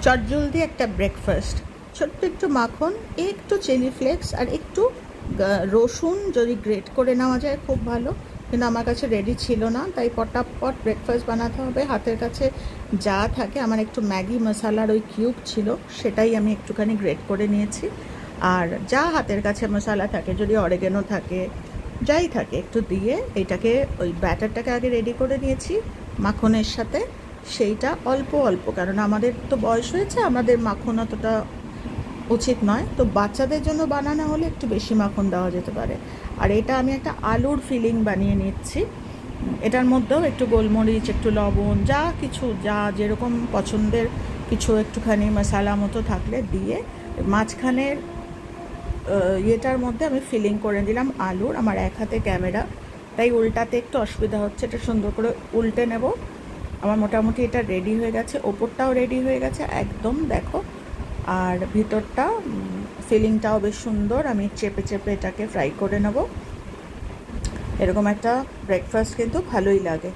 চটজলদি একটা ব্রেকফাস্ট। ছোট্ট একটু মাখন, একটু চিলি ফ্লেক্স আর একটু রসুন যদি গ্রেট করে নেওয়া যায় খুব ভালো, কিন্তু আমার কাছে রেডি ছিল না, তাই পটাপট ব্রেকফাস্ট বানাতে হবে। হাতের কাছে যা থাকে, আমার একটু ম্যাগি মশলার ওই কিউব ছিল, সেটাই আমি একটুখানি গ্রেট করে নিয়েছি। আর যা হাতের কাছে মশলা থাকে, যদি অরেগেনো থাকে, যাই থাকে, একটু দিয়ে এটাকে ওই ব্যাটারটাকে আগে রেডি করে নিয়েছি মাখনের সাথে। সেইটা অল্প অল্প, কারণ আমাদের তো বয়স হয়েছে, আমাদের মাখন অতটা উচিত নয়, তো বাচ্চাদের জন্য বানানো হলে একটু বেশি মাখন দেওয়া যেতে পারে। আর এটা আমি একটা আলুর ফিলিং বানিয়ে নিচ্ছি। এটার মধ্যেও একটু গোলমরিচ, একটু লবণ, যা কিছু যা যেরকম পছন্দের কিছু একটুখানি মশলা মতো থাকলে দিয়ে মাঝখানের ইয়েটার মধ্যে আমি ফিলিং করে দিলাম আলুর। আমার এক হাতে ক্যামেরা, তাই উল্টাতে একটু অসুবিধা হচ্ছে, এটা সুন্দর করে উল্টে নেব। আমার মোটামুটি এটা রেডি হয়ে গেছে, ওপরটাও রেডি হয়ে গেছে একদম, দেখো। আর ভিতরটা ফিলিংটাও বেশ সুন্দর। আমি চেপে চেপে এটাকে ফ্রাই করে নেব। এরকম একটা ব্রেকফাস্ট কিন্তু ভালোই লাগে।